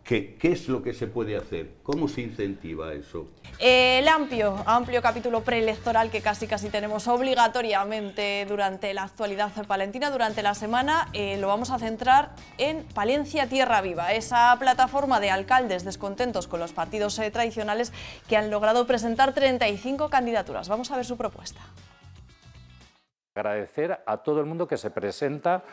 que, ¿qué es lo que se puede hacer? ¿Cómo se incentiva eso? El amplio capítulo preelectoral que casi tenemos obligatoriamente durante la actualidad palentina, durante la semana, lo vamos a centrar en Palencia Tierra Viva, esa plataforma de alcaldes descontentos con los partidos tradicionales que han logrado presentar 35 candidaturas. Vamos a ver su propuesta. Agradecer a todo el mundo que se presenta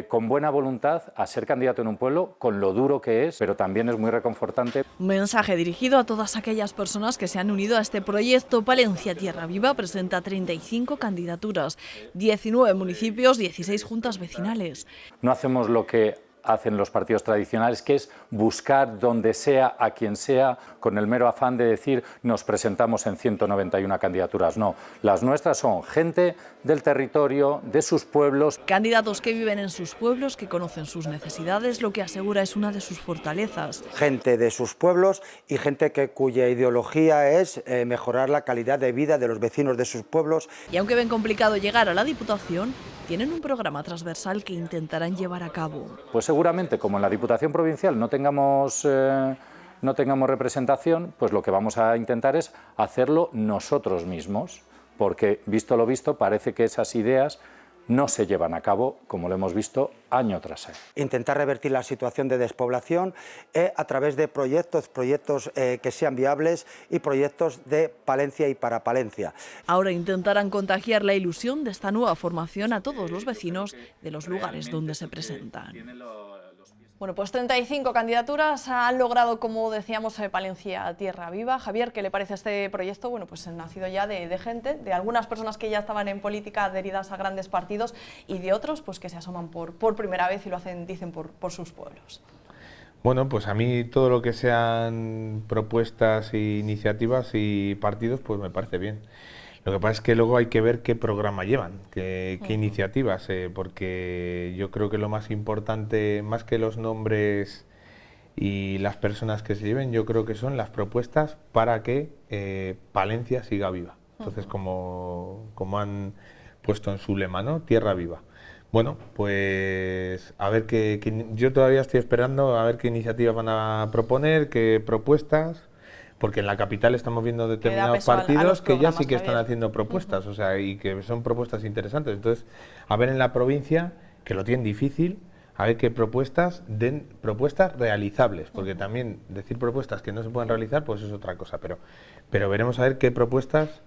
con buena voluntad a ser candidato en un pueblo, con lo duro que es, pero también es muy reconfortante. Un mensaje dirigido a todas aquellas personas que se han unido a este proyecto. Palencia Tierra Viva presenta 35 candidaturas, 19 municipios, 16 juntas vecinales. No hacemos lo que hacen los partidos tradicionales, que es buscar donde sea, a quien sea, con el mero afán de decir nos presentamos en 191 candidaturas. No, las nuestras son gente del territorio, de sus pueblos. Candidatos que viven en sus pueblos, que conocen sus necesidades, lo que asegura es una de sus fortalezas. Gente de sus pueblos y gente cuya ideología es mejorar la calidad de vida de los vecinos de sus pueblos. Y aunque ven complicado llegar a la Diputación, tienen un programa transversal que intentarán llevar a cabo. Pues seguramente, como en la Diputación Provincial no tengamos representación, pues lo que vamos a intentar es hacerlo nosotros mismos, porque visto lo visto parece que esas ideas no se llevan a cabo, como lo hemos visto año tras año. Intentar revertir la situación de despoblación a través de proyectos que sean viables y proyectos de Palencia y para Palencia. Ahora intentarán contagiar la ilusión de esta nueva formación a todos los vecinos de los lugares donde se presentan. Bueno, pues 35 candidaturas han logrado, como decíamos, Palencia Tierra Viva. Javier, ¿qué le parece este proyecto? Bueno, pues nacido ya de gente, de algunas personas que ya estaban en política adheridas a grandes partidos y de otros pues que se asoman por primera vez y lo hacen, dicen, por sus pueblos. Bueno, pues a mí todo lo que sean propuestas e iniciativas y partidos, pues me parece bien. Lo que pasa es que luego hay que ver qué programa llevan, qué iniciativas, porque yo creo que lo más importante, más que los nombres y las personas que se lleven, yo creo que son las propuestas para que Palencia siga viva. Entonces, como han puesto en su lema, ¿no? Tierra Viva. Bueno, pues a ver yo todavía estoy esperando a ver qué iniciativas van a proponer, qué propuestas. Porque en la capital estamos viendo determinados partidos que ya sí que están haciendo propuestas, o sea, y que son propuestas interesantes. Entonces, a ver en la provincia, que lo tienen difícil, a ver qué propuestas den propuestas realizables, porque también decir propuestas que no se pueden realizar, pues es otra cosa, pero veremos a ver qué propuestas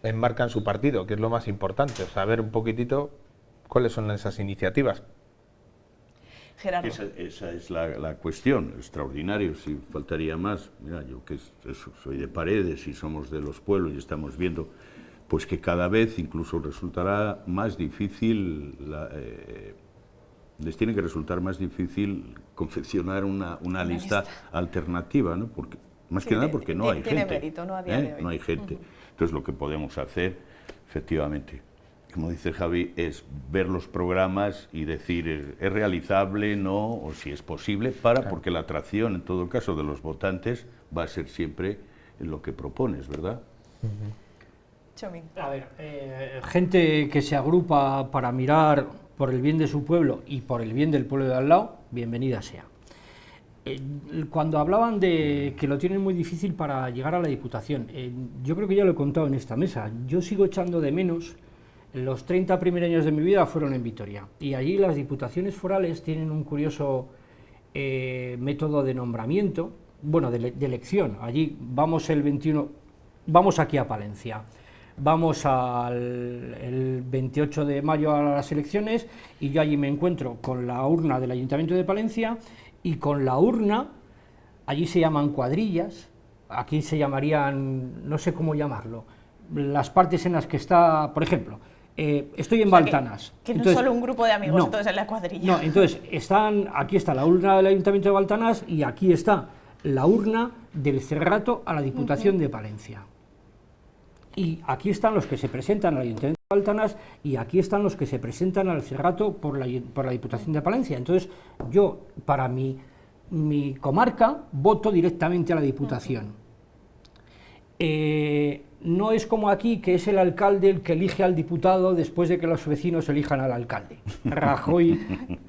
enmarcan su partido, que es lo más importante, o sea, ver un poquitito cuáles son esas iniciativas. Gerardo. Esa es la cuestión, extraordinario, si faltaría más. Mira, yo que soy de Paredes y somos de los pueblos y estamos viendo pues que cada vez incluso resultará más difícil, les tiene que resultar más difícil confeccionar una lista alternativa, ¿no? Porque, más que nada porque no hay gente. Tiene mérito, ¿no? A día de hoy. No hay gente. Entonces lo que podemos hacer, efectivamente, como dice Javi, es ver los programas y decir es realizable, no, o si es posible, porque la atracción, en todo caso, de los votantes va a ser siempre en lo que propones, ¿verdad? Chomín. A ver, gente que se agrupa para mirar por el bien de su pueblo y por el bien del pueblo de al lado, bienvenida sea. Cuando hablaban de que lo tienen muy difícil para llegar a la Diputación, yo creo que ya lo he contado en esta mesa, yo sigo echando de menos. Los 30 primeros años de mi vida fueron en Vitoria y allí las diputaciones forales tienen un curioso método de nombramiento, bueno, de elección. Allí vamos el 21, vamos aquí a Palencia, vamos el 28 de mayo a las elecciones y yo allí me encuentro con la urna del Ayuntamiento de Palencia y con la urna, allí se llaman cuadrillas, aquí se llamarían, no sé cómo llamarlo, las partes en las que está, por ejemplo, estoy en Baltanas. Que no es solo un grupo de amigos, entonces en la cuadrilla. No, entonces aquí está la urna del Ayuntamiento de Baltanas y aquí está la urna del Cerrato a la Diputación de Palencia. Y aquí están los que se presentan al Ayuntamiento de Baltanas y aquí están los que se presentan al Cerrato por la Diputación de Palencia. Entonces yo, para mi comarca, voto directamente a la Diputación. No es como aquí, que es el alcalde el que elige al diputado después de que los vecinos elijan al alcalde. Rajoy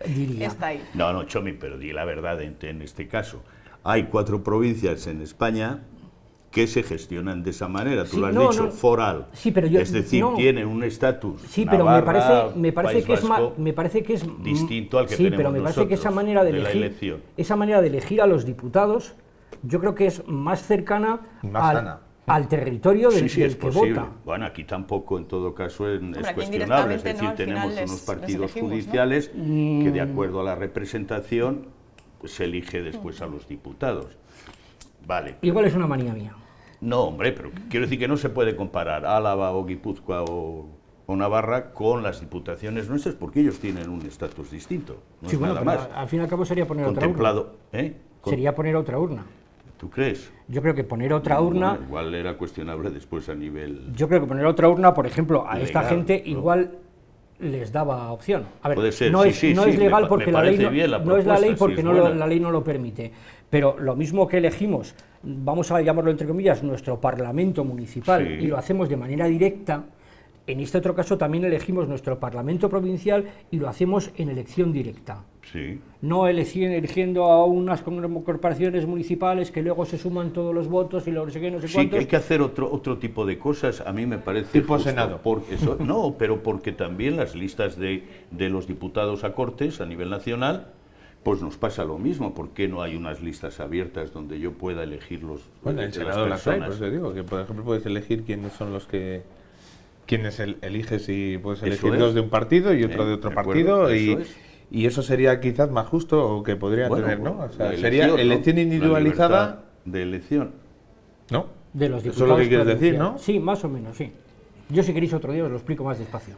diría. Está ahí. No, Chomi, pero di la verdad en este caso. Hay 4 provincias en España que se gestionan de esa manera, tú lo has dicho, foral. Sí, pero yo, es decir, tienen un estatus. Sí, pero Navarra, me parece que Vasco, me parece que es distinto al que sí, tenemos pero me parece que esa manera de elegir a los diputados, yo creo que es más cercana al territorio del sí, es que posible. vota. Bueno, aquí tampoco, en todo caso, es Hombre, cuestionable. Es decir, ¿no? tenemos les unos partidos elegimos, judiciales ¿no? que, de acuerdo a la representación, pues, se elige después a los diputados. Vale. Igual es una manía mía. No, hombre, pero quiero decir que no se puede comparar Álava o Guipúzcoa o Navarra con las diputaciones nuestras, porque ellos tienen un estatus distinto. No Sí, es bueno, nada pero más. al fin y al cabo sería poner Contemplado, otra urna. ¿eh? Sería poner otra urna. ¿Tú crees? Yo creo que poner otra urna... Bueno, igual era cuestionable después a nivel... Yo creo que poner otra urna, por ejemplo, a esta legal, gente ¿no? igual les daba opción. A ver, Puede ser, no sí, es, sí, no sí, es legal me porque la ley parece bien la no es la ley propuesta, porque sí, es no buena. la ley no lo permite. Pero lo mismo que elegimos, vamos a llamarlo entre comillas, nuestro Parlamento municipal, Sí. y lo hacemos de manera directa, en este otro caso también elegimos nuestro Parlamento provincial y lo hacemos en elección directa. Sí. No eligiendo a unas corporaciones municipales que luego se suman todos los votos y no sé qué, no sé Sí, cuántos. que hay que hacer otro tipo de cosas, a mí me parece Tipo justo, Senado. porque eso, no, pero porque también las listas de los diputados a Cortes a nivel nacional, pues nos pasa lo mismo. ¿Por qué no hay unas listas abiertas donde yo pueda elegir los Bueno, en las Senado las hay, personas? por eso digo, que por ejemplo puedes elegir quiénes son los que... Quiénes eliges y puedes elegir es. dos de un partido y otro de otro de acuerdo, partido eso es. y eso sería quizás más justo o que podría Bueno, tener, ¿no? O sea, la sería elección, ¿no? elección La individualizada, libertad de elección. ¿no? De los Eso es diputados lo que quieres decir, provinciales. ¿no? Sí, más o menos, sí. Yo si queréis otro día os lo explico más despacio,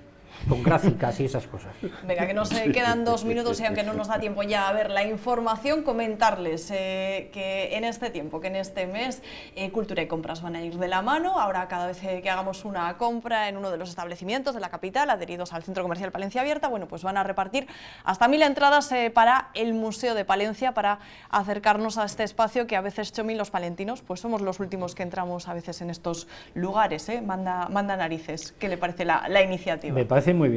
con gráficas y esas cosas. Venga, que nos quedan 2 minutos y aunque no nos da tiempo ya a ver la información, comentarles que en este tiempo, que en este mes, cultura y compras van a ir de la mano. Ahora cada vez que hagamos una compra en uno de los establecimientos de la capital adheridos al Centro Comercial Palencia Abierta, bueno, pues van a repartir hasta 1000 entradas para el Museo de Palencia, para acercarnos a este espacio que a veces, Chomi, los palentinos, pues somos los últimos que entramos a veces en estos lugares, manda narices. ¿Qué le parece la iniciativa? Me parece muy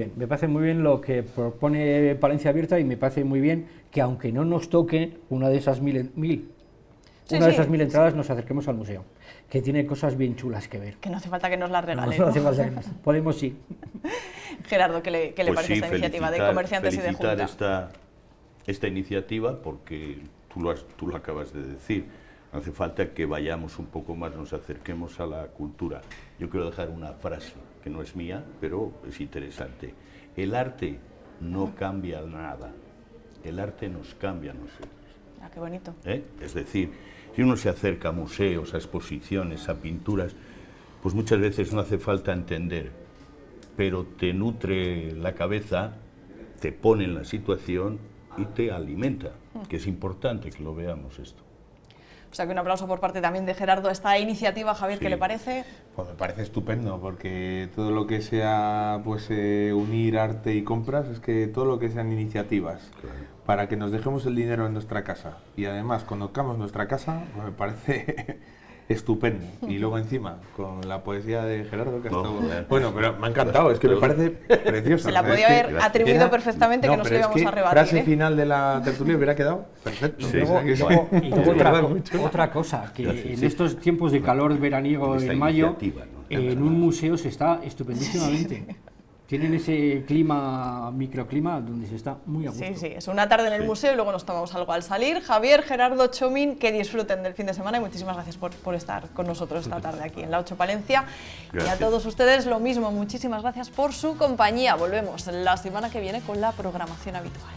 bien lo que propone Palencia Abierta y me parece muy bien que aunque no nos toque una de esas mil entradas nos acerquemos al museo, que tiene cosas bien chulas que ver. Que no hace falta que nos las regalen. No hace falta que podemos sí. Gerardo, ¿qué le Pues parece sí, esta iniciativa de comerciantes y de junta? Esta iniciativa, porque tú lo acabas de decir, hace falta que vayamos un poco más, nos acerquemos a la cultura. Yo quiero dejar una frase que no es mía, pero es interesante. El arte no cambia nada, el arte nos cambia a nosotros. Ah, qué bonito. Es decir, si uno se acerca a museos, a exposiciones, a pinturas, pues muchas veces no hace falta entender, pero te nutre la cabeza, te pone en la situación y te alimenta, que es importante que lo veamos esto. O sea que un aplauso por parte también de Gerardo a esta iniciativa. Javier, ¿qué le parece? Pues me parece estupendo, porque todo lo que sea pues unir arte y compras, es que todo lo que sean iniciativas, claro, para que nos dejemos el dinero en nuestra casa y además conozcamos nuestra casa, pues me parece estupendo. Y luego encima, con la poesía de Gerardo, que ha estado... Bueno, pero me ha encantado, es que me parece preciosa. Se la podía haber atribuido perfectamente, que nos lo íbamos a rebatir. Frase final de la tertulia hubiera quedado perfecto. Sí, y luego otra cosa, que en estos tiempos de calor veraniego en mayo, en un museo se está estupendísimamente. Tienen ese clima, microclima, donde se está muy a gusto. Sí, es una tarde en el museo y luego nos tomamos algo al salir. Javier, Gerardo, Chomín, que disfruten del fin de semana y muchísimas gracias por estar con nosotros esta tarde aquí en La 8 Palencia. Gracias. Y a todos ustedes lo mismo, muchísimas gracias por su compañía. Volvemos la semana que viene con la programación habitual.